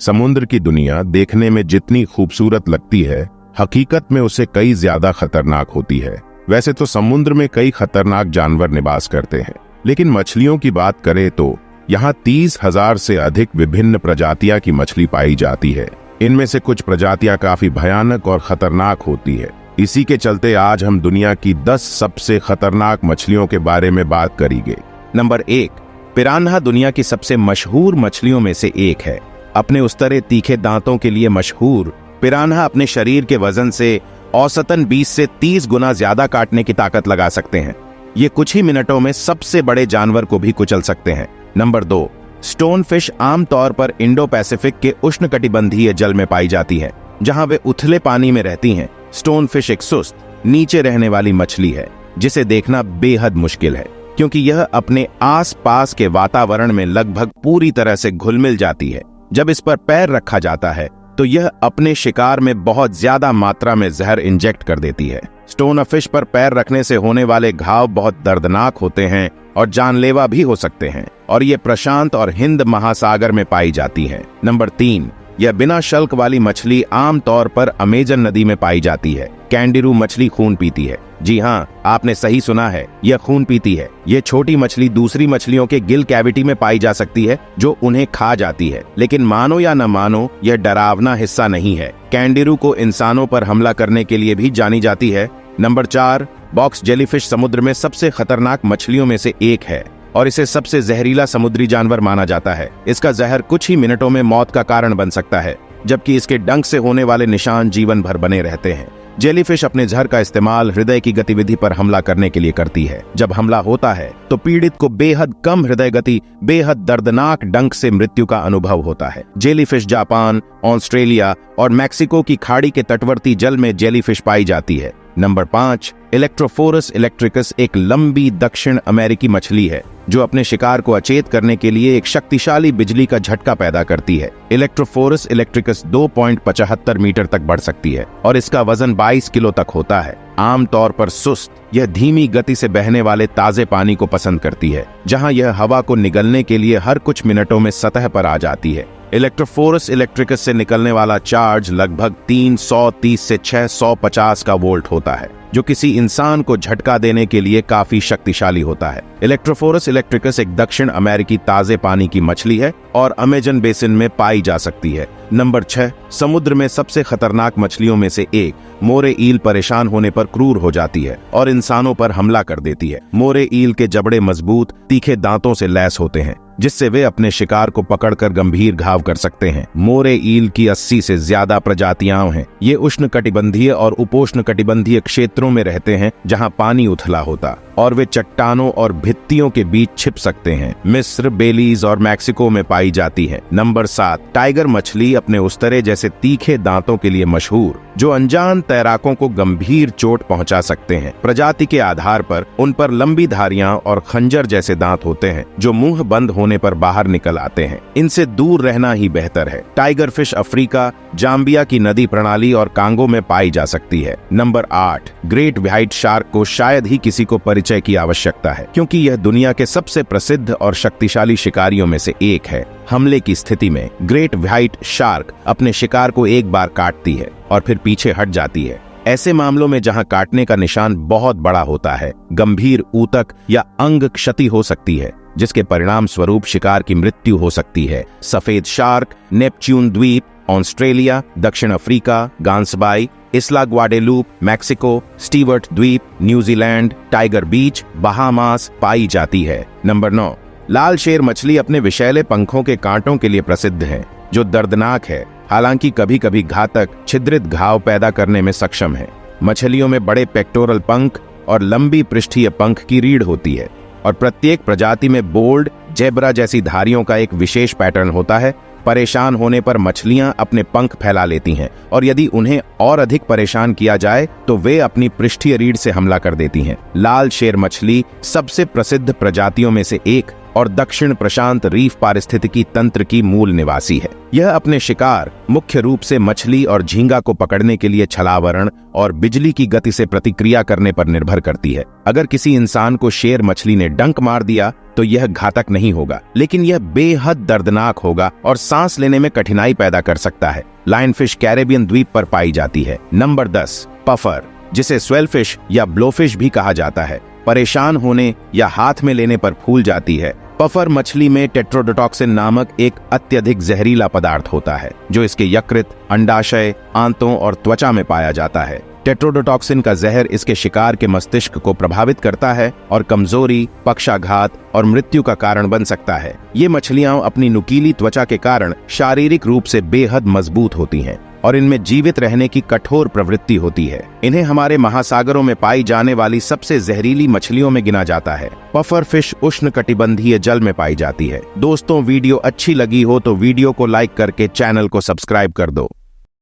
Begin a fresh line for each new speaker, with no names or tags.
समुद्र की दुनिया देखने में जितनी खूबसूरत लगती है, हकीकत में उससे कई ज्यादा खतरनाक होती है। वैसे तो समुद्र में कई खतरनाक जानवर निवास करते हैं, लेकिन मछलियों की बात करें तो यहाँ 30,000 से अधिक विभिन्न प्रजातियां की मछली पाई जाती है। इनमें से कुछ प्रजातियां काफी भयानक और खतरनाक होती है। इसी के चलते आज हम दुनिया की 10 सबसे खतरनाक मछलियों के बारे में बात करेंगे।
नंबर 1, पिरान्हा दुनिया की सबसे मशहूर मछलियों में से एक है। अपने उस्तरे तीखे दांतों के लिए मशहूर पिरान्हा अपने शरीर के वजन से औसतन 20 से 30 गुना ज्यादा काटने की ताकत लगा सकते हैं। ये कुछ ही मिनटों में सबसे बड़े जानवर को भी कुचल सकते हैं। नंबर 2, स्टोन फिश आमतौर पर इंडो पैसिफिक के उष्णकटिबंधीय जल में पाई जाती है, जहां वे उथले पानी में रहती हैं। स्टोन फिश एक सुस्त, नीचे रहने वाली मछली है, जिसे देखना बेहद मुश्किल है, क्योंकि यह अपने आसपास के वातावरण में लगभग पूरी तरह से घुल-मिल जाती है। जब इस पर पैर रखा जाता है तो यह अपने शिकार में बहुत ज्यादा मात्रा में जहर इंजेक्ट कर देती है। स्टोन फिश पर पैर रखने से होने वाले घाव बहुत दर्दनाक होते हैं और जानलेवा भी हो सकते हैं, और ये प्रशांत और हिंद महासागर में पाई जाती है। नंबर 3, यह बिना शल्क वाली मछली आमतौर पर अमेजन नदी में पाई जाती है। कैंडिरू मछली खून पीती है। जी हाँ, आपने सही सुना है, यह खून पीती है। यह छोटी मछली दूसरी मछलियों के गिल कैविटी में पाई जा सकती है, जो उन्हें खा जाती है। लेकिन मानो या न मानो, यह डरावना हिस्सा नहीं है। कैंडिरू को इंसानों पर हमला करने के लिए भी जानी जाती है। नंबर 4, बॉक्स जेलीफिश समुद्र में सबसे खतरनाक मछलियों में से एक है और इसे सबसे जहरीला समुद्री जानवर माना जाता है। इसका जहर कुछ ही मिनटों में मौत का कारण बन सकता है, जबकि इसके डंक से होने वाले निशान जीवन भर बने रहते हैं। जेलीफिश अपने जहर का इस्तेमाल हृदय की गतिविधि पर हमला करने के लिए करती है। जब हमला होता है तो पीड़ित को बेहद कम हृदय गति, बेहद दर्दनाक डंक से मृत्यु का अनुभव होता है। जेलीफिश जापान, ऑस्ट्रेलिया और मैक्सिको की खाड़ी के तटवर्ती जल में जेलीफिश पाई जाती है। नंबर 5, इलेक्ट्रोफोरस इलेक्ट्रिकस एक लंबी दक्षिण अमेरिकी मछली है, जो अपने शिकार को अचेत करने के लिए एक शक्तिशाली बिजली का झटका पैदा करती है। इलेक्ट्रोफोरस इलेक्ट्रिकस 2.75 मीटर तक बढ़ सकती है और इसका वजन 22 किलो तक होता है। आमतौर पर सुस्त, यह धीमी गति से बहने वाले ताजे पानी को पसंद करती है, जहां यह हवा को निगलने के लिए हर कुछ मिनटों में सतह पर आ जाती है। इलेक्ट्रोफोरस इलेक्ट्रिकस से निकलने वाला चार्ज लगभग 330 से 650 का वोल्ट होता है, जो किसी इंसान को झटका देने के लिए काफी शक्तिशाली होता है। इलेक्ट्रोफोरस इलेक्ट्रिकस एक दक्षिण अमेरिकी ताजे पानी की मछली है और अमेजन बेसिन में पाई जा सकती है। नंबर 6, समुद्र में सबसे खतरनाक मछलियों में से एक मोरे ईल परेशान होने पर क्रूर हो जाती है और इंसानों पर हमला कर देती है। मोरे ईल के जबड़े मजबूत, तीखे दांतों से लैस होते हैं, जिससे वे अपने शिकार को पकड़कर गंभीर घाव कर सकते हैं। मोरे ईल की 80 से ज्यादा प्रजातियां हैं। ये उष्णकटिबंधीय और उपोष्णकटिबंधीय क्षेत्रों में रहते हैं, जहां पानी उथला होता, और वे चट्टानों और भित्तियों के बीच छिप सकते हैं। मिस्र, बेलीज और मैक्सिको में पाई जाती है। नंबर 7, टाइगर मछली अपने उस्तरे जैसे तीखे दांतों के लिए मशहूर, जो अनजान तैराकों को गंभीर चोट पहुंचा सकते हैं। प्रजाति के आधार पर उन पर लंबी धारियां और खंजर जैसे दांत होते हैं, जो मुंह बंद होने पर बाहर निकल आते हैं। इनसे दूर रहना ही बेहतर है। टाइगर फिश अफ्रीका, जाम्बिया की नदी प्रणाली और कांगो में पाई जा सकती है। नंबर 8, ग्रेट व्हाइट शार्क को शायद ही किसी को परिचय की आवश्यकता है, क्योंकि यह दुनिया के सबसे प्रसिद्ध और शक्तिशाली शिकारियों में से एक है। हमले की स्थिति में ग्रेट व्हाइट शार्क अपने शिकार को एक बार काटती है और फिर पीछे हट जाती है। ऐसे मामलों में जहां काटने का निशान बहुत बड़ा होता है, गंभीर ऊतक या अंग क्षति हो सकती है, जिसके परिणाम स्वरूप शिकार की मृत्यु हो सकती है। सफेद शार्क नेपच्यून द्वीप, ऑस्ट्रेलिया, दक्षिण अफ्रीका, गांसबाई, इस्ला ग्वाडेलूप, मैक्सिको, स्टीवर्ट द्वीप, न्यूजीलैंड, टाइगर बीच, बहामास पाई जाती है। नंबर 9, लाल शेर मछली अपने विषैले पंखों के कांटों के लिए प्रसिद्ध है, जो दर्दनाक है, हालांकि कभी कभी घातक छिद्रित घाव पैदा करने में सक्षम है। मछलियों में बड़े पेक्टोरल पंख और लंबी पृष्ठीय पंख की रीढ़ होती है, और प्रत्येक प्रजाति में बोल्ड, जेब्रा जैसी धारियों का एक विशेष पैटर्न होता है। परेशान होने पर मछलियां अपने पंख फैला लेती हैं, और यदि उन्हें और अधिक परेशान किया जाए तो वे अपनी पृष्ठीय रीढ़ से हमला कर देती हैं। लाल शेर मछली सबसे प्रसिद्ध प्रजातियों में से एक और दक्षिण प्रशांत रीफ पारिस्थितिकी तंत्र की मूल निवासी है। यह अपने शिकार मुख्य रूप से मछली और झींगा को पकड़ने के लिए छलावरण और बिजली की गति से प्रतिक्रिया करने पर निर्भर करती है। अगर किसी इंसान को शेर मछली ने डंक मार दिया तो यह घातक नहीं होगा, लेकिन यह बेहद दर्दनाक होगा और सांस लेने में कठिनाई पैदा कर सकता है। लायनफिश कैरेबियन द्वीप पर पाई जाती है। नंबर 10, पफर, जिसे स्वेलफिश या ब्लोफिश भी कहा जाता है, परेशान होने या हाथ में लेने पर फूल जाती है। पफर मछली में टेट्रोडोटॉक्सिन नामक एक अत्यधिक जहरीला पदार्थ होता है जो इसके यकृत, अंडाशय, आंतों और त्वचा में पाया जाता है। टेट्रोडोटॉक्सिन का जहर इसके शिकार के मस्तिष्क को प्रभावित करता है और कमजोरी, पक्षाघात और मृत्यु का कारण बन सकता है। ये मछलियां अपनी नुकीली त्वचा के कारण शारीरिक रूप से बेहद मजबूत होती हैं और इनमें जीवित रहने की कठोर प्रवृत्ति होती है। इन्हें हमारे महासागरों में पाई जाने वाली सबसे जहरीली मछलियों में गिना जाता है। पफर फिश उष्णकटिबंधीय जल में पाई जाती है। दोस्तों, वीडियो अच्छी लगी हो तो वीडियो को लाइक करके चैनल को सब्सक्राइब कर दो।